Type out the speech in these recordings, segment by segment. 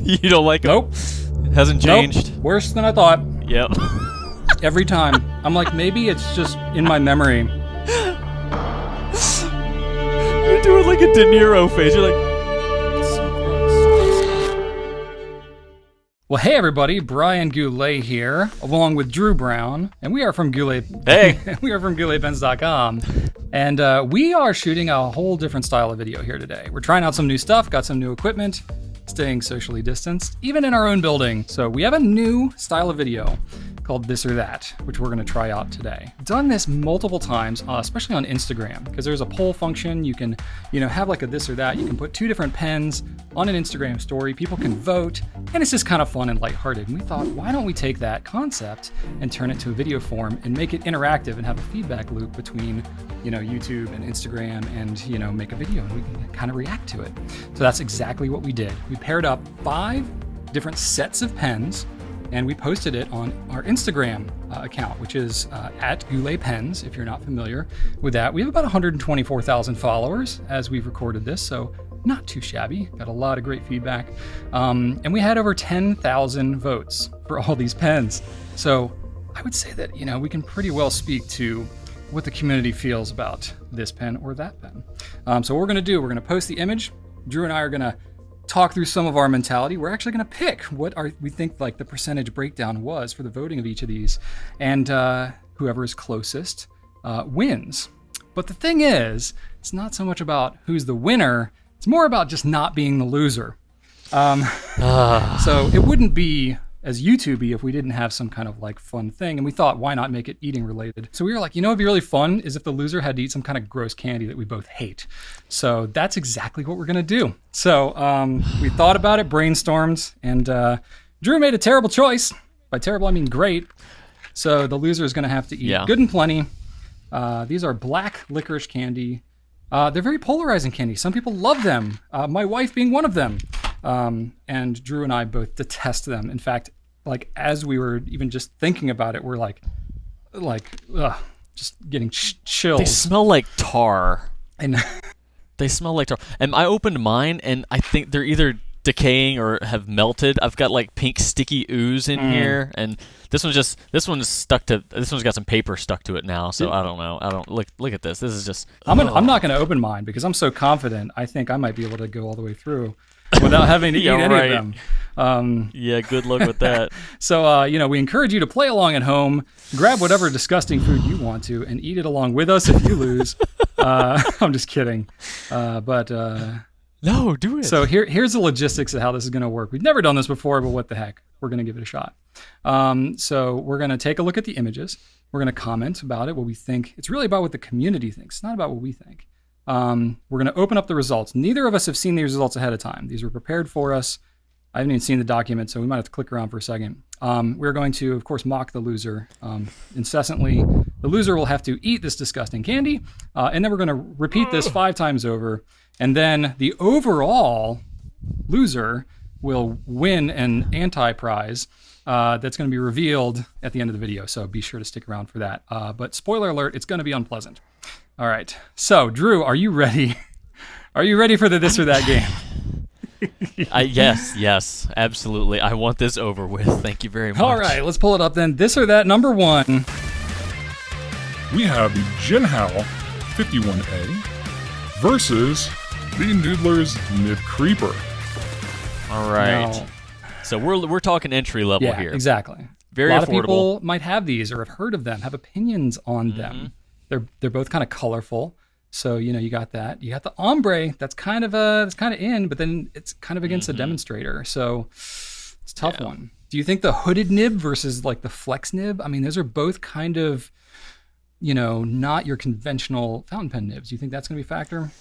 You don't like him? Nope. Hasn't changed? Nope. Worse than I thought. Yep. Every time. I'm like, maybe it's just in my memory. You're doing like a De Niro face. You're like... Well, hey everybody, Brian Goulet here, along with Drew Brown, and we are from Goulet. Hey! We are from GouletPens.com, and we are shooting a whole different style of video here today. We're trying out some new stuff, got some new equipment, staying socially distanced, even in our own building. So we have a new style of video called This or That, which we're going to try out today. Done this multiple times, especially on Instagram, because there's a poll function. You can, have like a this or that. You can put two different pens on an Instagram story. People can vote, and it's just kind of fun and lighthearted. And we thought, why don't we take that concept and turn it to a video form and make it interactive and have a feedback loop between, YouTube and Instagram and, make a video and we can kind of react to it. So that's exactly what we did. We paired up 5 different sets of pens and we posted it on our Instagram account, which is at Goulet Pens, if you're not familiar with that. We have about 124,000 followers as we've recorded this, so not too shabby. Got a lot of great feedback. And we had over 10,000 votes for all these pens. So I would say that, we can pretty well speak to what the community feels about this pen or that pen. So what we're gonna do, we're gonna post the image. Drew and I are gonna talk through some of our mentality. We're actually going to pick what we think like the percentage breakdown was for the voting of each of these, and whoever is closest wins. But the thing is, it's not so much about who's the winner. It's more about just not being the loser. So it wouldn't be as YouTubey if we didn't have some kind of like fun thing. And we thought, why not make it eating related? So we were like, it'd be really fun is if the loser had to eat some kind of gross candy that we both hate. So that's exactly what we're gonna do. So we thought about it, brainstormed, and Drew made a terrible choice. By terrible, I mean great. So the loser is gonna have to eat good and plenty. These are black licorice candy. They're very polarizing candy. Some people love them. My wife being one of them. And Drew and I both detest them. In fact, like as we were even just thinking about it, we're like, just getting chills. They smell like tar. And they smell like tar. And I opened mine, and I think they're either decaying or have melted. I've got like pink sticky ooze in here, and this one's got some paper stuck to it now. So I don't know. Look at this. This is just. I'm not going to open mine because I'm so confident. I think I might be able to go all the way through without having to eat any of them. Yeah, good luck with that. So, we encourage you to play along at home, grab whatever disgusting food you want to, and eat it along with us if you lose. I'm just kidding. No, do it. So here's the logistics of how this is going to work. We've never done this before, but what the heck? We're going to give it a shot. So we're going to take a look at the images. We're going to comment about it, what we think. It's really about what the community thinks. It's not about what we think. We're going to open up the results. Neither of us have seen these results ahead of time. These were prepared for us. I haven't even seen the document, so we might have to click around for a second. We're going to, of course, mock the loser incessantly. The loser will have to eat this disgusting candy, and then we're going to repeat this 5 times over. And then the overall loser will win an anti-prize that's going to be revealed at the end of the video. So be sure to stick around for that. But spoiler alert, it's going to be unpleasant. All right. So, Drew, are you ready? Are you ready for the this or that game? Yes, absolutely. I want this over with. Thank you very much. All right, let's pull it up then. This or that, number 1. We have the Gen Howell 51A versus the Noodler's Nib Creeper. All right. Now, so we're talking entry level here. Yeah, exactly. Very affordable. A lot affordable. of people might have these or have heard of them, have opinions on them. They're both kind of colorful. So, you got that. You got the ombre. That's kind of in, but then it's kind of against the demonstrator. So it's a tough one. Do you think the hooded nib versus like the flex nib? I mean, those are both kind of, not your conventional fountain pen nibs. Do you think that's going to be a factor?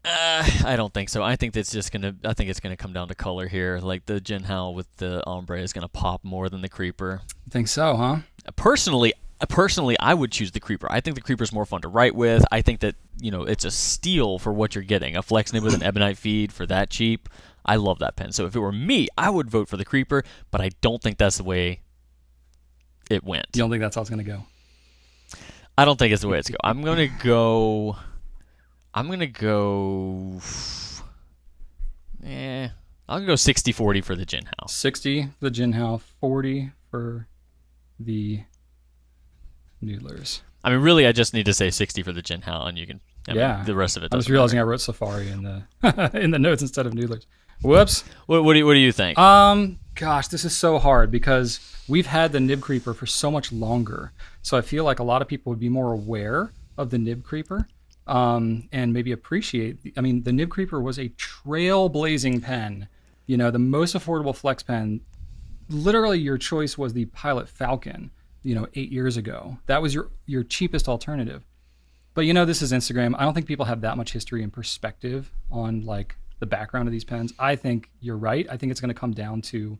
I don't think so. I think it's gonna come down to color here. Like the Gen Howell with the ombre is gonna pop more than the creeper. You think so, huh? Personally, I would choose the creeper. I think the creeper's more fun to write with. I think that it's a steal for what you're getting. A flex nib with an ebonite feed for that cheap. I love that pen. So if it were me, I would vote for the creeper. But I don't think that's the way it went. You don't think that's how it's gonna go? I don't think it's the way it's going. I'm gonna go. I'll go 60-40 for the Jinhao. 60 for the Jinhao, 40 for the Noodlers. I mean, really, I just need to say 60 for the Jinhao, and you can. Yeah. The rest of it. I was realizing I wrote Safari in the in the notes instead of Noodlers. Whoops. What do you think? Gosh, this is so hard because we've had the Nib Creeper for so much longer. So I feel like a lot of people would be more aware of the Nib Creeper, and maybe appreciate. The Nib Creeper was a trailblazing pen. You know, the most affordable flex pen. Literally, your choice was the Pilot Falcon. 8 years ago, that was your cheapest alternative. But this is Instagram. I don't think people have that much history and perspective on like the background of these pens. I think you're right. I think it's going to come down to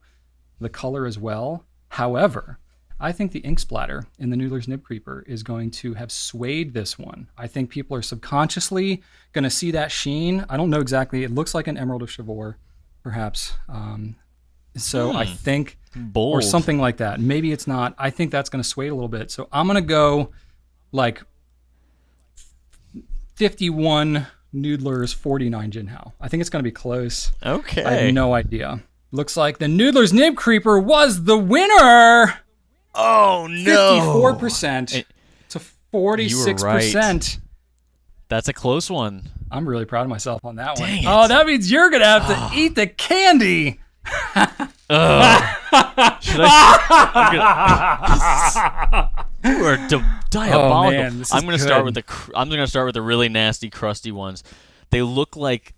the color as well. However, I think the ink splatter in the Noodler's Nib Creeper is going to have swayed this one. I think people are subconsciously going to see that sheen. I don't know exactly. It looks like an Emerald of Chivor, perhaps. I think, Bold. or something like that. Maybe it's not. I think that's going to sway it a little bit. So I'm going to go like 51 Noodlers, 49 Jinhao. I think it's going to be close. Okay. I have no idea. Looks like the Noodler's Nib Creeper was the winner. Oh, no. 54% to 46%. Right. That's a close one. I'm really proud of myself on that one. Dang it. Oh, that means you're going to have to eat the candy. Should I? You are diabolical. Oh, man, this is I'm going to good. start with the really nasty, crusty ones. They look like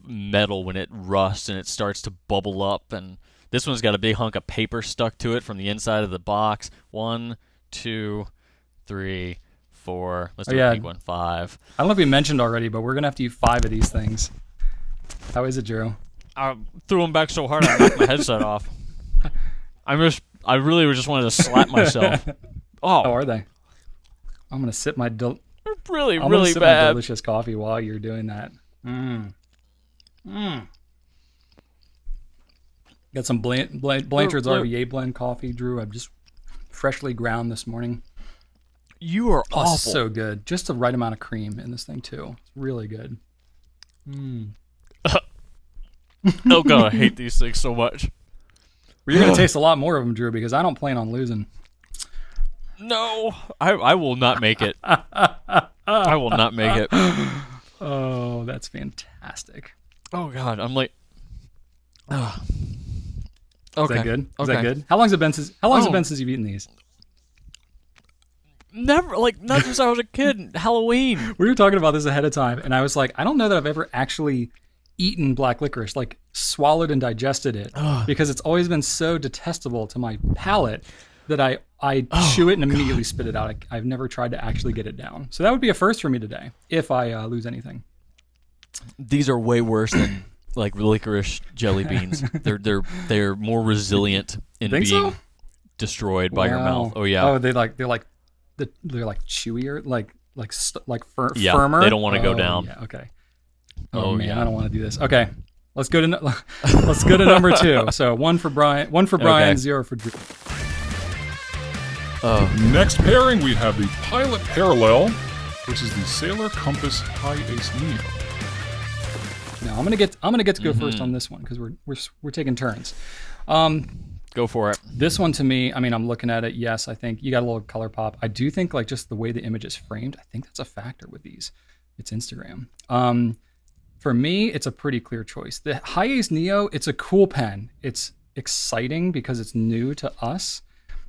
metal when it rusts and it starts to bubble up. And this one's got a big hunk of paper stuck to it from the inside of the box. 1, 2, 3, 4. Let's do a big one. 5. I don't know if we mentioned already, but we're going to have to eat 5 of these things. How is it, Drew? I threw them back so hard I knocked my headset off. I really just wanted to slap myself. Oh, are they? I'm gonna sip my really my bad. delicious coffee while you're doing that. Got some Blanchard's RVA blend coffee, Drew. I've just freshly ground this morning. You are awful. So good. Just the right amount of cream in this thing too. It's really good. Oh god, I hate these things so much. You're gonna taste a lot more of them, Drew, because I don't plan on losing. No, I will not make it. I will not make it. Oh, that's fantastic. Oh god, I'm like. Okay. Is that good? Is Okay. that good? How long's it been since you've eaten these? Never, not since I was a kid. Halloween. We were talking about this ahead of time, and I was like, I don't know that I've ever actually eaten black licorice, like swallowed and digested it, because it's always been so detestable to my palate that I chew it and immediately spit it out. I've never tried to actually get it down. So that would be a first for me today if I lose anything. These are way worse than like licorice jelly beans. They're more resilient in Think being so? destroyed by your Wow. mouth. Oh yeah. Oh, they're like chewier, Yeah, firmer. they don't want to go down. Yeah. Okay. Oh, man, yeah. I don't want to do this. Okay, let's go to number 2. So 1 for Brian, 0 for Drew. Next pairing, we have the Pilot Parallel versus the Sailor Compass High Ace Neo. Now I'm gonna get to go first on this one because we're taking turns. Go for it. This one to me, I'm looking at it. Yes, I think you got a little color pop. I do think like just the way the image is framed, I think that's a factor with these. It's Instagram. For me, it's a pretty clear choice. The High Ace Neo, it's a cool pen. It's exciting because it's new to us.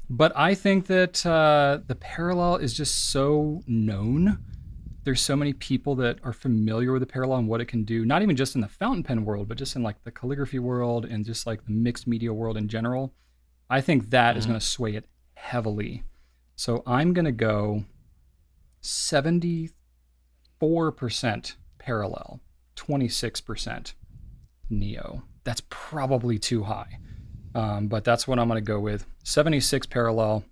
But I think that the Parallel is just so known. There's so many people that are familiar with the Parallel and what it can do, not even just in the fountain pen world, but just in like the calligraphy world and just like the mixed media world in general. I think that is going to sway it heavily. So I'm going to go 74% Parallel, 26% Neo. That's probably too high. But that's what I'm going to go with. 76 Parallel,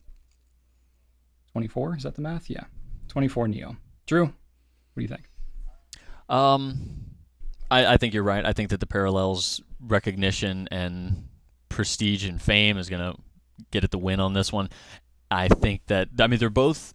24, is that the math? Yeah, 24 Neo. Drew, what do you think? I think you're right. I think that the Parallels recognition and prestige and fame is going to get it the win on this one. I think that, they're both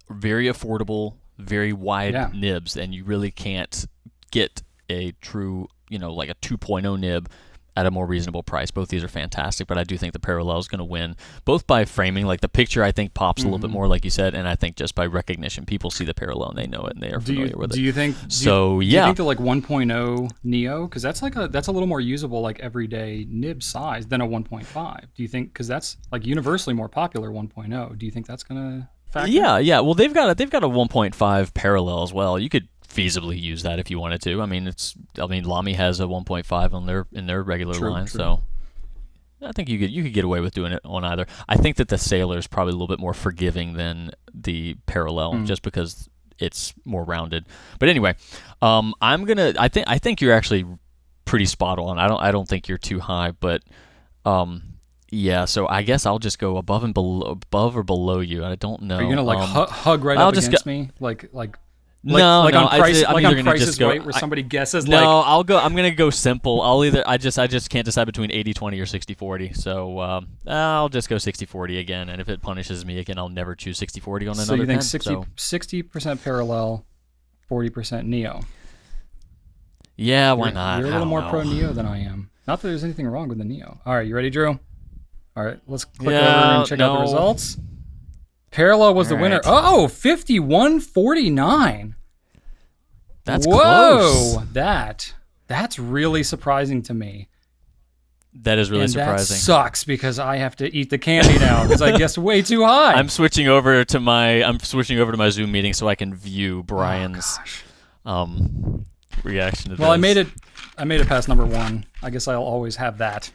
very affordable, very wide nibs, and you really can't get a true, like a 2.0 nib at a more reasonable price. Both these are fantastic, but I do think the Parallel is going to win, both by framing. Like the picture, I think pops a little bit more, like you said, and I think just by recognition, people see the Parallel and they know it and they are familiar with it. Do you think? So do you think the like 1.0 Neo, because that's a little more usable, like everyday nib size than a 1.5. Do you think, because that's like universally more popular 1.0? Do you think that's gonna factor? Yeah. Well, they've got a 1.5 Parallel as well. You could feasibly use that if you wanted to. I mean, Lamy has a 1.5 in their regular line, so I think you could get away with doing it on either. I think that the Sailor is probably a little bit more forgiving than the Parallel, just because it's more rounded. But anyway, I think you're actually pretty spot on. I don't think you're too high, but yeah. So I guess I'll just go above or below you. I don't know. Are you gonna hug right up against me, like? No, like no. on Price, I'm like either on gonna Price just is go. Right, where somebody guesses. No, I'm gonna go simple. I just can't decide between 80-20 or 60-40. So I'll just go 60-40 again. And if it punishes me again, I'll never choose 60-40 on another. So you think pen, 60% Parallel, 40% Neo? Yeah, why not? You're a little more pro Neo than I am. Not that there's anything wrong with the Neo. All right, you ready, Drew? All right, let's click over and check out the results. Parallel was the winner. Oh, 51-49. That's close. Whoa, that's really surprising to me. That is really surprising. That sucks because I have to eat the candy now because I guessed way too high. I'm switching over to my Zoom meeting so I can view Brian's reaction to this. Well, I made it past number 1. I guess I'll always have that.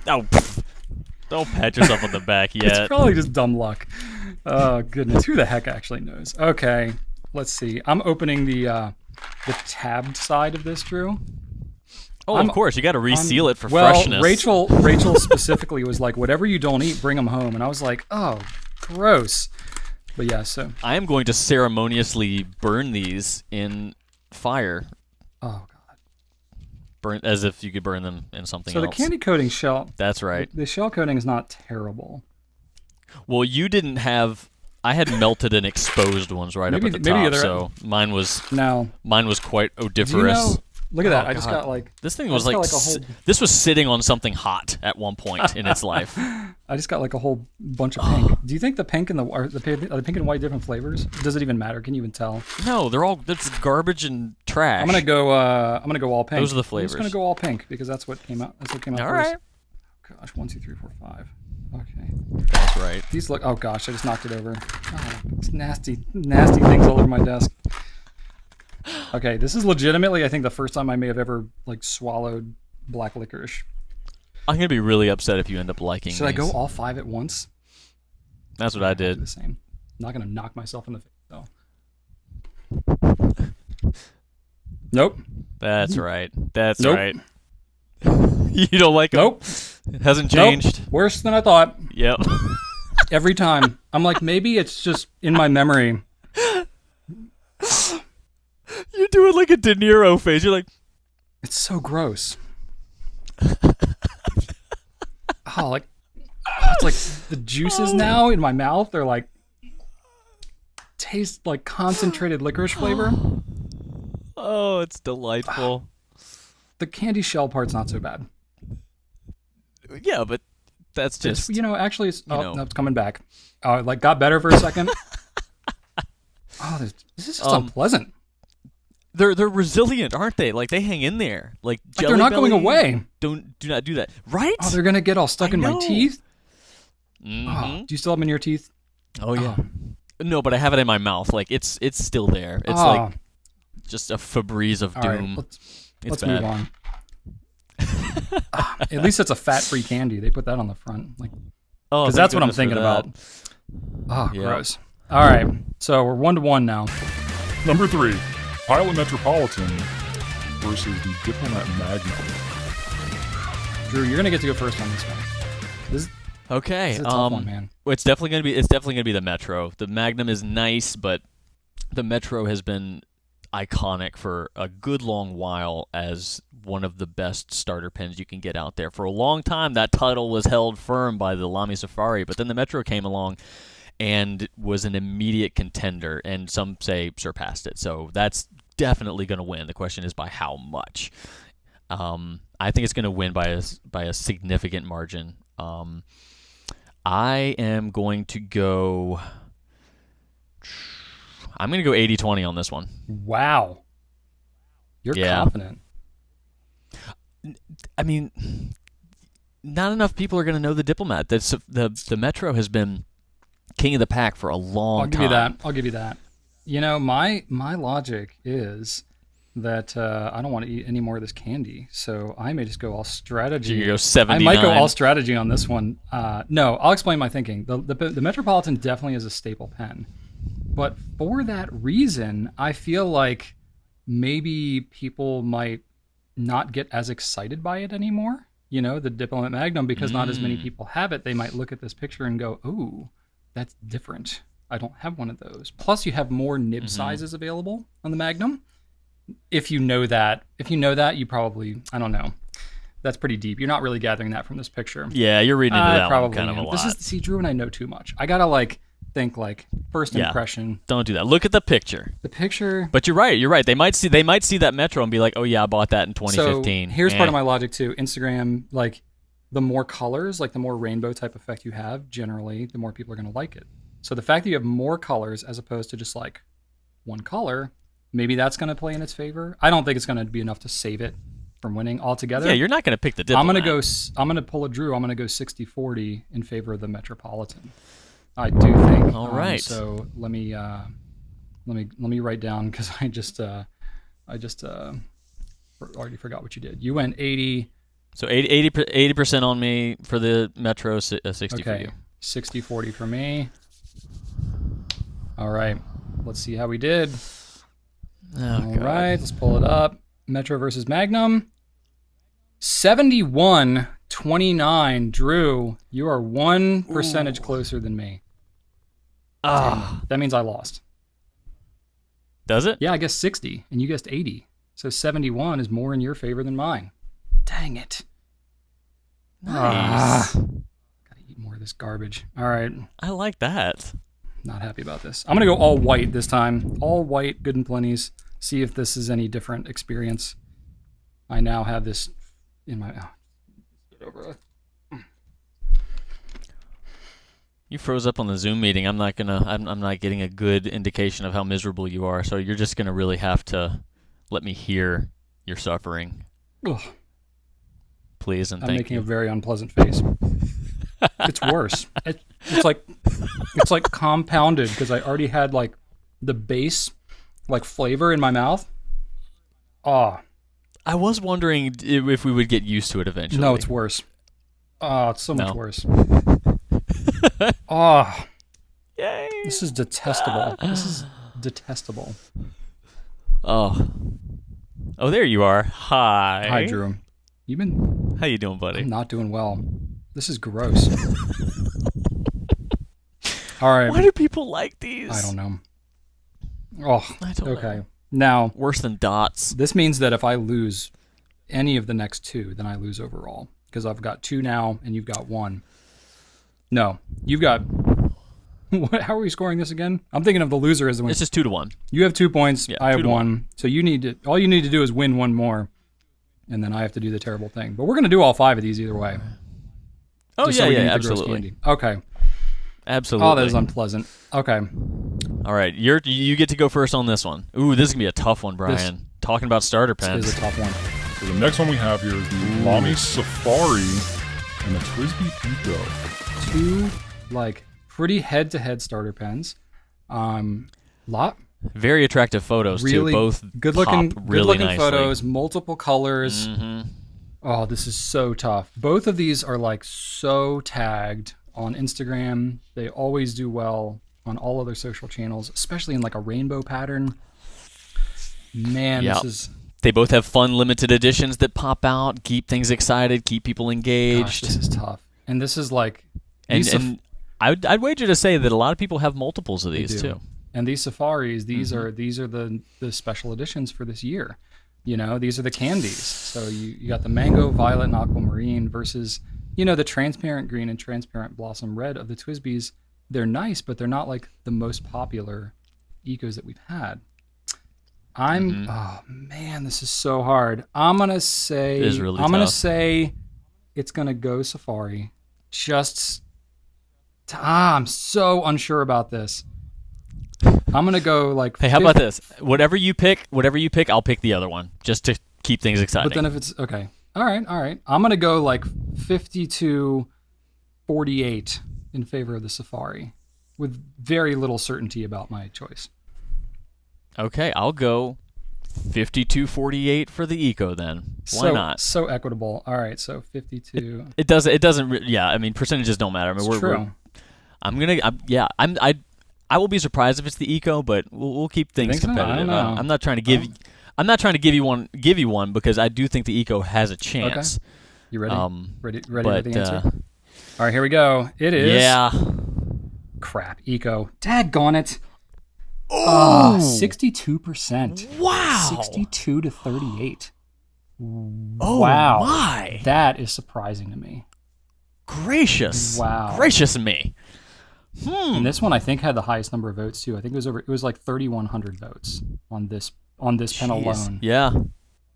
Oh. Don't pat yourself on the back yet. It's probably just dumb luck. Oh, goodness. Who the heck actually knows? Okay, let's see. I'm opening the tabbed side of this, Drew. Oh, of course. You got to reseal it for freshness. Rachel specifically was like, whatever you don't eat, bring them home. And I was like, oh, gross. But yeah, so. I am going to ceremoniously burn these in fire. Oh, God. Burn as if you could burn them in something else. So the candy coating shell. That's right. The shell coating is not terrible. Well, you didn't have. I had melted and exposed ones right up at the top, so mine was quite odoriferous. Look at that! I just got like this thing was this was sitting on something hot at one point in its life. I just got like a whole bunch of pink. Do you think the pink and are the pink and white different flavors? Does it even matter? Can you even tell? No, that's garbage and trash. I'm gonna go all pink. Those are the flavors. I'm just gonna go all pink because that's what came out. That's what came out all first. Right. Gosh, 1, 2, 3, 4, 5. Okay. That's right. These look. Oh gosh, I just knocked it over. Oh, it's nasty things all over my desk. Okay, this is legitimately, I think, the first time I may have ever like swallowed black licorice. I'm gonna be really upset if you end up liking. Should I go all 5 at once? That's what I did. Do the same. I'm not gonna knock myself in the face though. Nope. That's right. Nope. Right. You don't like them? Nope. It hasn't changed. Nope. Worse than I thought. Yep. Every time. I'm like, maybe it's just in my memory. You're doing like a De Niro face. You're like, it's so gross. It's like the juices now in my mouth. They're like, taste like concentrated licorice flavor. Oh, it's delightful. The candy shell part's not so bad. Yeah, but that's just actually it's no, it's coming back. Got better for a second. This is just unpleasant. They're resilient, aren't they? Like they hang in there. Like they're not going away. Do not do that. Right? Oh, they're gonna get all stuck in my teeth. Mm-hmm. Do you still have them in your teeth? Oh yeah. No, but I have it in my mouth. Like it's still there. It's like just a Febreze of doom. Right, let's move on. At least it's a fat-free candy. They put that on the front, because that's what I'm thinking about. Oh, yeah. Gross. All right, so we're 1-1 now. Number 3, Pilot Metropolitan versus the Diplomat Magnum. Drew, you're gonna get to go first on this one. This is a tough one, man. Well, it's definitely gonna be the Metro. The Magnum is nice, but the Metro has been iconic for a good long while as one of the best starter pens you can get out there. For a long time, that title was held firm by the Lamy Safari, but then the Metro came along and was an immediate contender, and some say surpassed it. So that's definitely going to win. The question is by how much. I think it's going to win by a significant margin. I am going to go. I'm going to go 80-20 on this one. Wow. You're confident. I mean, not enough people are going to know the Diplomat. The Metro has been king of the pack for a long time. I'll give you that. You know, my logic is that I don't want to eat any more of this candy, so I may just go all strategy. You go 79. I might go all strategy on this one. No, I'll explain my thinking. The Metropolitan definitely is a staple pen, but for that reason, I feel like maybe people might not get as excited by it anymore. You know, the Diplomat Magnum, because not as many people have it, they might look at this picture and go, "Ooh, that's different. I don't have one of those." Plus, you have more nib sizes available on the Magnum. If you know that, you probably, I don't know. That's pretty deep. You're not really gathering that from this picture. Yeah, you're reading into that probably one kind of a lot. See, Drew and I know too much. I gotta think first impression. Don't do that. Look at the picture. The picture. But you're right. They might see that Metro and be like, "Oh yeah, I bought that in 2015." So here's part of my logic too. Instagram, the more colors, the more rainbow type effect you have, generally, the more people are gonna like it. So the fact that you have more colors as opposed to just one color, maybe that's going to play in its favor. I don't think it's going to be enough to save it from winning altogether. Yeah, you're not going to pick the Diplomat. I'm going to pull a Drew. I'm going to go 60-40 in favor of the Metropolitan. I do think. All right. So let me write down, because I just already forgot what you did. You went 80. So 80% on me for the Metro, 60 for you. 60-40 for me. All right. Let's see how we did. All right, let's pull it up. Metro versus Magnum. 71-29. Drew, you are 1 percentage closer than me. That means I lost. Does it? Yeah, I guessed 60, and you guessed 80. So 71 is more in your favor than mine. Dang it. Nice. Gotta eat more of this garbage. All right. I like that. Not happy about this. I'm going to go all white this time. All white, good and plenties. See if this is any different experience. I now have this in my... get over it. You froze up on the Zoom meeting. I'm not getting a good indication of how miserable you are, so you're just gonna really have to let me hear your suffering. Ugh. Please and I'm thank making you. a very unpleasant face. It's worse. It's like compounded, because I already had the base flavor in my mouth. I was wondering if we would get used to it eventually. No, it's worse. It's so much worse. Yay! This is detestable. This is detestable. Oh, there you are. Hi. Hi, Drew. How you doing, buddy? I'm not doing well. This is gross. All right. Why do people like these? I don't know. Oh, I don't know. Now, Worse than dots. this means that if I lose any of the next two, then I lose overall, because I've got 2 now and you've got 1. No, you've got... How are we scoring this again? I'm thinking of the loser as the winner. It's just 2-1. You have 2 points. Yeah, I have 2-1. 1. So all you need to do is win 1 more, and then I have to do the terrible thing. But we're going to do all 5 of these either way. Oh, Just so we can eat the gross absolutely. candy. Okay. Absolutely. Oh, that is unpleasant. Okay. All right, you get to go first on this one. Ooh, this is gonna be a tough one, Brian. Talking about starter This pens. is a tough one. So the next one we have here is the Lamy Safari and the Twisby Pico. 2 pretty head-to-head starter pens. Very attractive photos Really too. Both good-looking, pop really good-looking nicely. photos, multiple colors. Mm-hmm. Oh, this is so tough. Both of these are so tagged on Instagram. They always do well on all other social channels, especially in a rainbow pattern. Man, Yep. this is... They both have fun limited editions that pop out, keep things excited, keep people engaged. Gosh, this is tough. And this is and I'd wager to say that a lot of people have multiples of these do. too. And these safaris, these are the special editions for this year. You know, these are the candies. So you got the mango, violet, and aquamarine versus, the transparent green and transparent blossom red of the Oh man, this is so hard. I'm gonna say It is really gonna tough. say it's gonna go Safari. I'm so unsure about this. I'm gonna go like. Hey, how about this? Whatever you pick, I'll pick the other one just to keep things exciting. But then if it's okay, all right. I'm gonna go like 52-48 in favor of the Safari, with very little certainty about my choice. Okay, I'll go 52-48 for the Eco then. Why not? So equitable. All right, so 52. It doesn't. Yeah, I mean percentages don't matter. I mean, It's true. I will be surprised if it's the Eco, but we'll keep things think so? I competitive. don't know. I'm not trying to give. I'm not trying to give you one because I do think the Eco has a chance. Okay. You ready? Ready but, with the answer? All right, here we go. It is. Yeah. Crap. Eco. Daggone it. Oh, 62%. wow. 62-38. Oh Wow. my. That is surprising to me. Gracious. Wow. Gracious me. And this one I think had the highest number of votes too. I think it was like 3,100 votes on this pen alone. Yeah.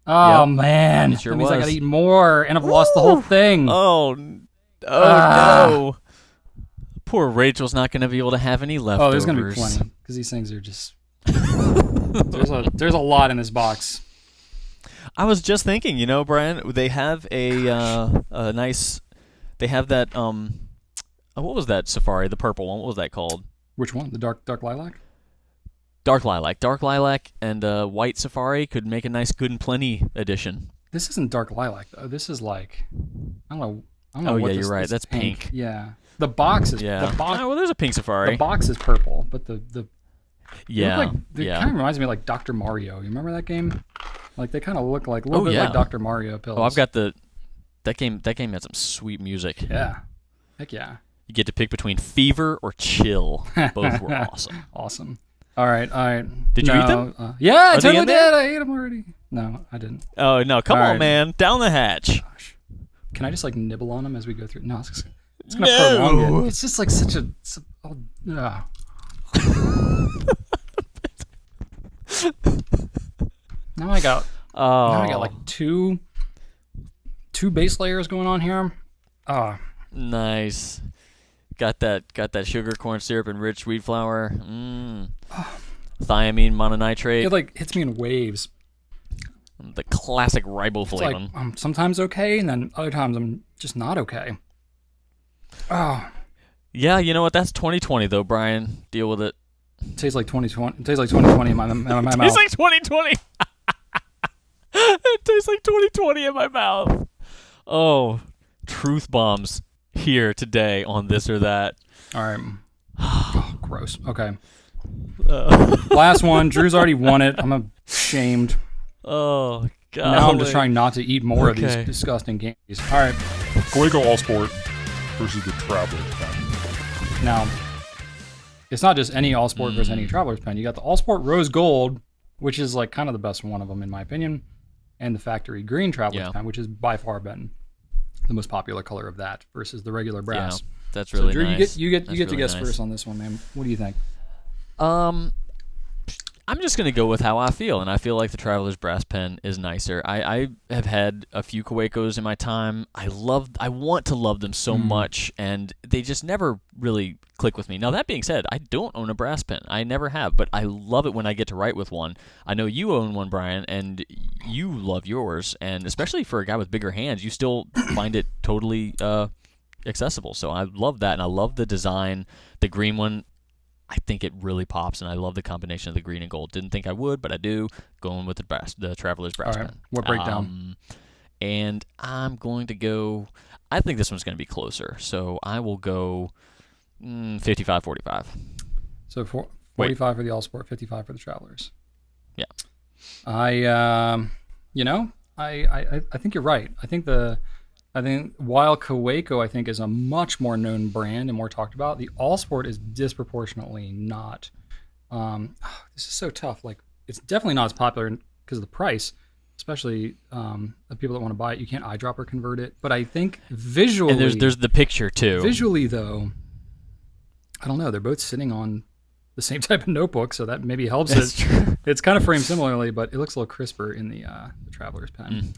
Oh Yep. man. It sure that means I was. gotta eat more and I've lost the whole thing. No. Poor Rachel's not going to be able to have any leftovers. Oh, there's gonna be plenty because these things are just. there's a lot in this box. I was just thinking, Brian, they have a nice. They have that what was that Safari? The purple one. What was that called? Which one? The dark lilac? Dark lilac, and white Safari could make a nice good and plenty edition. This isn't dark lilac though. This is like I don't know. Oh what yeah, this, you're right. this That's pink. Yeah. The box is Yeah. the box. Oh, well, there's a pink Safari. The box is purple, but the Yeah. it kind of reminds me of like Dr. Mario. You remember that game? Like they kind of look like a little bit yeah. like Dr. Mario pills. Oh, I've got that game had some sweet music. Yeah. Heck yeah. You get to pick between Fever or Chill. Both were awesome. Awesome. All right. Did you eat them? Yeah, I Are they totally in there? did. I ate them already. No, I didn't. Oh no! Come All on, right. man! Down the hatch. Gosh. Can I just like nibble on them as we go through? No, it's gonna prolong it. It's just like such a. Now I got like two base layers going on here. Nice. Got that sugar, corn syrup, and rich wheat flour. Thiamine mononitrate. It like hits me in waves. The classic riboflavin. It's like I'm sometimes okay, and then other times I'm just not okay. Oh, Yeah, you know what? That's 2020 though, Brian. Deal with it. it tastes like 2020. It tastes like 2020 in my mouth. Tastes like 2020. It tastes like 2020 in my mouth. Oh, truth bombs here today on this or that. All right. Oh, gross. Okay. Last one. Drew's already won it. I'm ashamed. Oh God. Now I'm just trying not to eat more of Okay. these disgusting candies. All right. Coleco All Sport versus the Traveler's Pen. Now, it's not just any All Sport versus any Traveler's Pen. You got the All Sport Rose Gold, which is like kind of the best one of them in my opinion, and the Factory Green Traveler's Pen, which has by far been the most popular color of that versus the regular brass. Yeah, that's really Drew, nice. you get That's to really guess nice. first on this one, man. What do you think? I'm just gonna go with how I feel, and I feel like the Traveler's Brass Pen is nicer. I have had a few Coecos in my time. I want to love them so much, and they just never really click with me. Now that being said, I don't own a brass pen. I never have, but I love it when I get to write with one. I know you own one, Brian, and you love yours, and especially for a guy with bigger hands, you still find it totally accessible. So I love that, and I love the design. The green one, I think it really pops, and I love the combination of the green and gold. Didn't think I would, but I do. Going with the Traveler's Brass All right. Pen. What breakdown? And I'm going to go. I think this one's going to be closer, so I will go 55-45. So 45 for the All Sport, 55 for the Travelers. Yeah. I think you're right. I think while Coeco I think is a much more known brand and more talked about, the All Sport is disproportionately not. This is so tough. Like it's definitely not as popular because of the price, especially the people that want to buy it. You can't eyedropper convert it, but I think visually, And there's the picture too. Visually though, I don't know. They're both sitting on the same type of notebook, so that maybe helps That's it. true. It's kind of framed similarly, but it looks a little crisper in the Traveler's pen.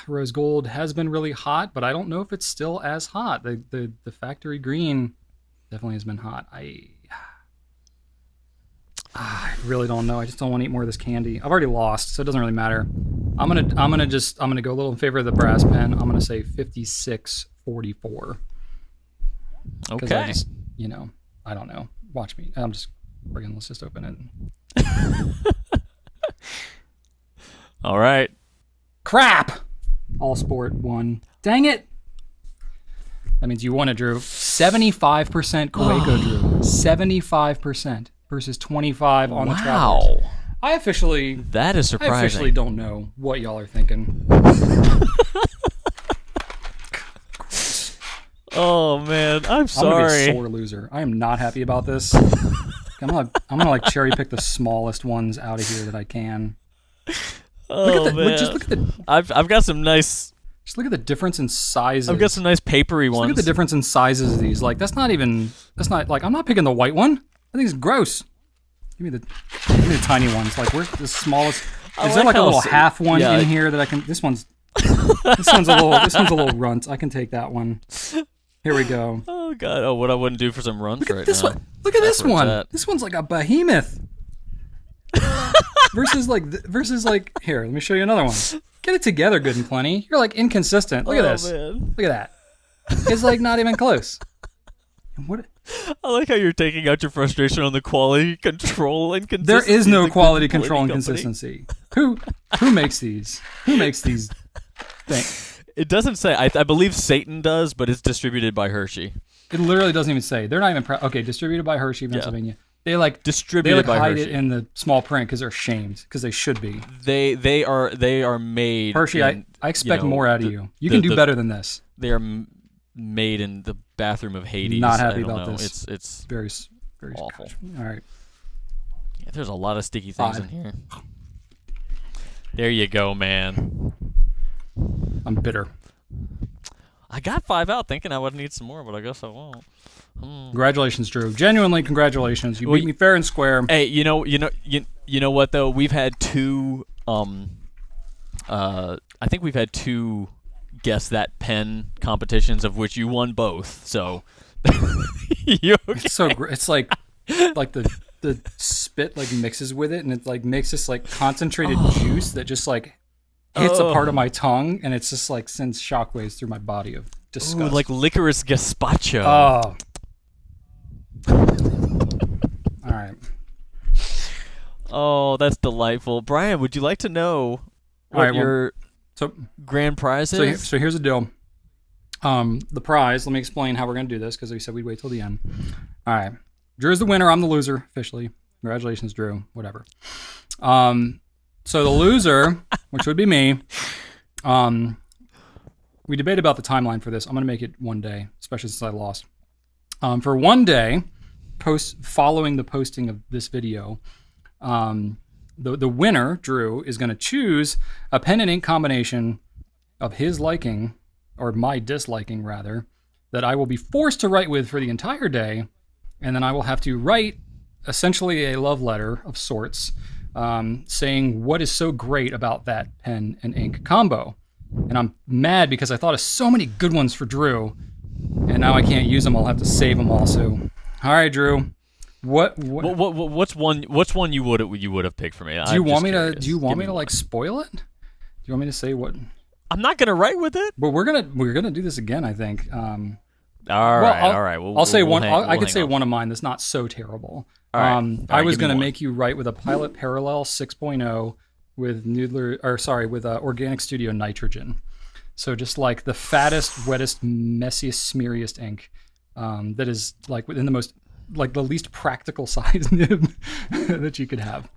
Rose gold has been really hot, but I don't know if it's still as hot. The factory green definitely has been hot. I really don't know. I just don't want to eat more of this candy. I've already lost, so it doesn't really matter. I'm gonna go a little in favor of the brass pen. I'm gonna say 56-44. Okay. I just, I don't know. Watch me. Let's just open it. All right. Crap! All sport 1. Dang it! That means you won it, Drew. 75% Kueko, Drew. 75% versus 25 on the Travelers. Wow. I That is surprising. officially don't know what y'all are thinking. Oh man, I'm I'm gonna sorry. be a sore loser. I am not happy about this. I'm gonna like cherry pick the smallest ones out of here that I can. Oh man. Just look at the I've got some nice. Just look at the difference in sizes. I've got some nice papery Just ones. look at the difference in sizes of these. Like that's not like I'm not picking the white one. I think it's gross. Give me the tiny ones. Like where's the smallest? Is there like a little half one in here that I can? This one's a little runt. I can take that one. Here we go. Oh god. Oh, what I wouldn't do for some runs right This now. one. Look at this where it's one. at. This one's like a behemoth. versus like here. Let me show you another one. Get it together, good and plenty. You're like inconsistent. Look at this. Man. Look at that. It's like not even close. What? I like how you're taking out your frustration on the quality control and There consistency. is no of the quality Goulet control and company. consistency. Who makes these? Who makes these things? It doesn't say. I believe Satan does, but it's distributed by Hershey. It literally doesn't even say. They're not even okay. Distributed by Hershey, Pennsylvania. They like Distributed by hide Hershey. it in the small print because they're ashamed because they should be. They are made. Hershey, in, I expect more out of you. You the- can do the- better than this. They are made in the bathroom of Hades. Not happy I don't about know. this. It's Very awful. All right. Yeah, there's a lot of sticky things 5. in here. There you go, man. I'm bitter. I got 5 out thinking I would need some more, but I guess I won't. Congratulations, Drew. Genuinely, congratulations. You beat me fair and square. Hey, you know what though? We've had 2 I think we've had 2 guess that pen competitions of which you won both. So you okay? It's so it's like the spit like mixes with it and it like makes this like concentrated juice that just like hits a part of my tongue and it's just like sends shockwaves through my body of disgust. Ooh, like licorice gazpacho. Oh. All right. Oh, that's delightful. Brian, would you like to know what All right, well, your So grand prize is? so here's the deal. The prize, let me explain how we're going to do this because we said we'd wait till the end. All right. Drew's the winner. I'm the loser, officially. Congratulations, Drew. Whatever. So the loser, which would be me, we debated about the timeline for this. I'm going to make it one day, especially since I lost. For one day, following the posting of this video, the winner, Drew, is going to choose a pen and ink combination of his liking, or my disliking rather, that I will be forced to write with for the entire day, and then I will have to write essentially a love letter of sorts, saying what is so great about that pen and ink combo. And I'm mad because I thought of so many good ones for Drew, and now I can't use them. I'll have to save them also. All right, Drew. What's one you would have picked for me? Do you want me to like spoil it? Do you want me to say what? I'm not gonna write with it. But we're gonna do this again, I think. All right. I'll say one. I could hang say on. one of mine that's not so terrible. All right. I was give me gonna one. make you write with a Pilot Parallel 6.0 with with Organic Studio Nitrogen. So just like the fattest, wettest, messiest, smeariest ink that is like within the most like the least practical size nib that you could have.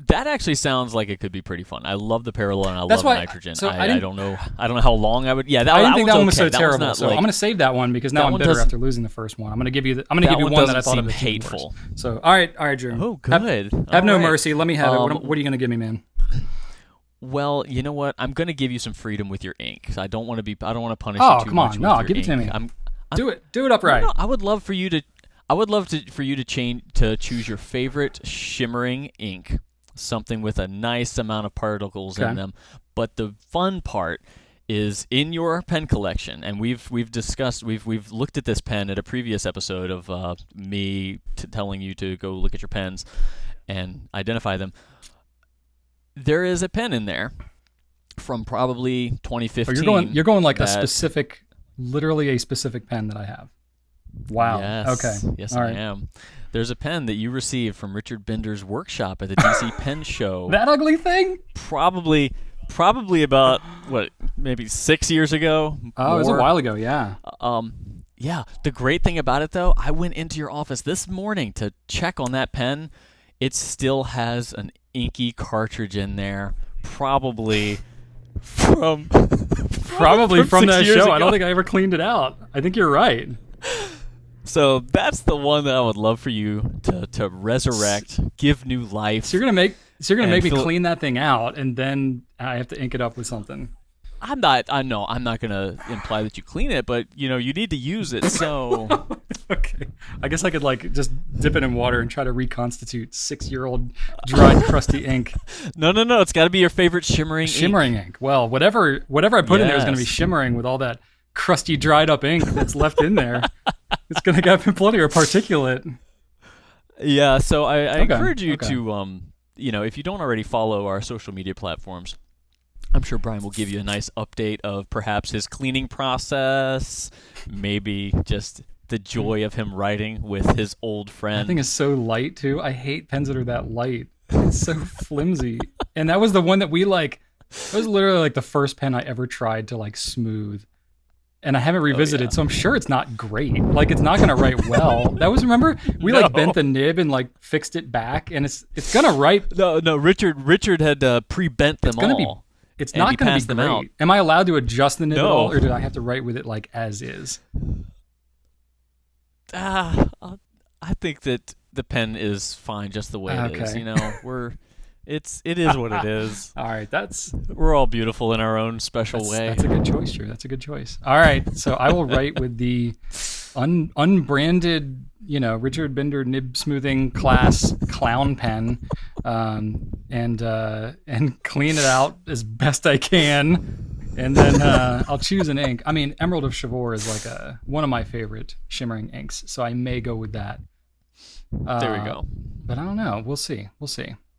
That actually sounds like it could be pretty fun. I love the parallel and I That's love why- nitrogen. so I don't know how long I would. Yeah, I didn't think that one was okay. so That one's terrible. not So like- I'm going to save that one because now that I'm one bitter doesn't- after losing the first one. I'm going to give you one that I one thought doesn't of the seem two hateful. worst. So all right, Drew. Oh, Have good. no All right. mercy. Let me have it. What are you going to give me, man? Well, you know what? I'm going to give you some freedom with your ink. 'Cause I don't want to punish Oh, you too come on. much. No, with give your it to ink. me. Do it upright. No, I would love for you to. I would love for you to choose your favorite shimmering ink, something with a nice amount of particles in them. But the fun part is in your pen collection, and we've looked at this pen at a previous episode of me telling you to go look at your pens and identify them. There is a pen in there from probably 2015. Oh, you're going like a specific, literally a specific pen that I have. Wow. Yes. Okay. Yes, All I right. am. There's a pen that you received from Richard Binder's workshop at the DC Pen Show. That ugly thing? Probably about maybe 6 years ago. Oh, it was a while ago. Yeah. Yeah. The great thing about it, though, I went into your office this morning to check on that pen. It still has an inky cartridge in there, probably from that show. Ago. I don't think I ever cleaned it out. I think you're right. So that's the one that I would love for you to resurrect, give new life. So you're gonna make me clean that thing out, and then I have to ink it up with something. I'm not gonna imply that you clean it, but you need to use it. So okay, I guess I could just dip it in water and try to reconstitute 6-year-old dried crusty ink. No, it's got to be your favorite shimmering ink. Well, whatever I put in there is gonna be shimmering with all that crusty dried up ink that's left in there. It's gonna get plenty of particulate. Yeah, so I encourage you to if you don't already follow our social media platforms, I'm sure Brian will give you a nice update of perhaps his cleaning process, maybe just the joy of him writing with his old friend. That thing is so light too. I hate pens that are that light. It's so flimsy. And that was the one that it was literally the first pen I ever tried to smooth. And I haven't revisited, so I'm sure it's not great. It's not going to write well. That was, remember, we bent the nib and fixed it back, and it's going to write. No, Richard had pre-bent them all. It's not going to be great. Out. Am I allowed to adjust the nib at all, or do I have to write with it as is? I think that the pen is fine just the way it is. It is what it is. All right, we're all beautiful in our own special way. That's a good choice, Drew. That's a good choice. All right, so I will write with the unbranded, Richard Binder nib smoothing class clown pen, and clean it out as best I can, and then I'll choose an ink. I mean, Emerald of Chivor is one of my favorite shimmering inks, so I may go with that. There we go. But I don't know. We'll see.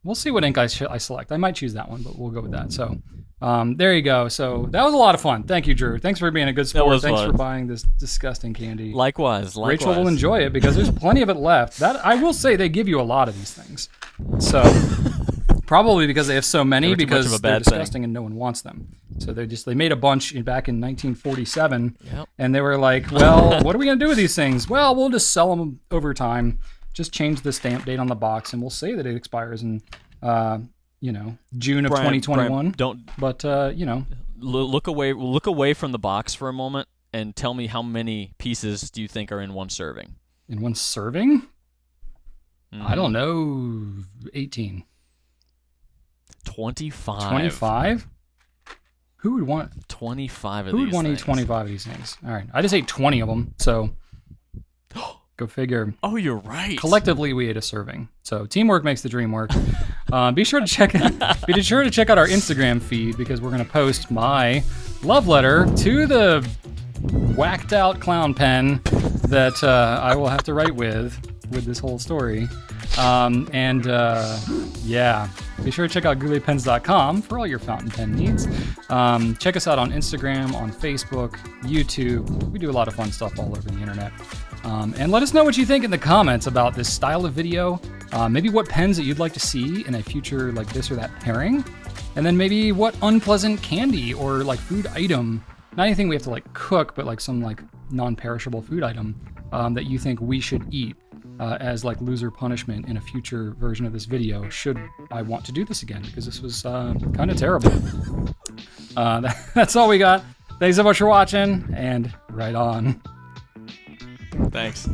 We'll see what ink I select. I might choose that one, but we'll go with that. So there you go. So that was a lot of fun. Thank you, Drew. Thanks for being a good sport. Thanks for buying this disgusting candy. Likewise. Rachel will enjoy it because there's plenty of it left. That I will say, they give you a lot of these things. So probably because they have so many, because they're disgusting and no one wants them. So they made a bunch back in 1947, and they were like, well, what are we going to do with these things? Well, we'll just sell them over time. Just change the stamp date on the box, and we'll say that it expires in, June of 2021. Look away from the box for a moment and tell me how many pieces do you think are in one serving? In one serving? Mm-hmm. I don't know. 18. 25. 25? Who would want 25 of these? Who would want to eat things? 25 of these things? All right, I just ate 20 of them, so. Go figure. Oh, you're right. Collectively, we ate a serving. So teamwork makes the dream work. Be sure to check out our Instagram feed, because we're going to post my love letter to the whacked out clown pen that I will have to write with this whole story. Be sure to check out gouletpens.com for all your fountain pen needs. Check us out on Instagram, on Facebook, YouTube. We do a lot of fun stuff all over the internet. And let us know what you think in the comments about this style of video. Maybe what pens that you'd like to see in a future this or that pairing. And then maybe what unpleasant candy or food item, not anything we have to cook, but some non-perishable food item that you think we should eat as loser punishment in a future version of this video, should I want to do this again, because this was kind of terrible. That's all we got. Thanks so much for watching, and right on. Thanks.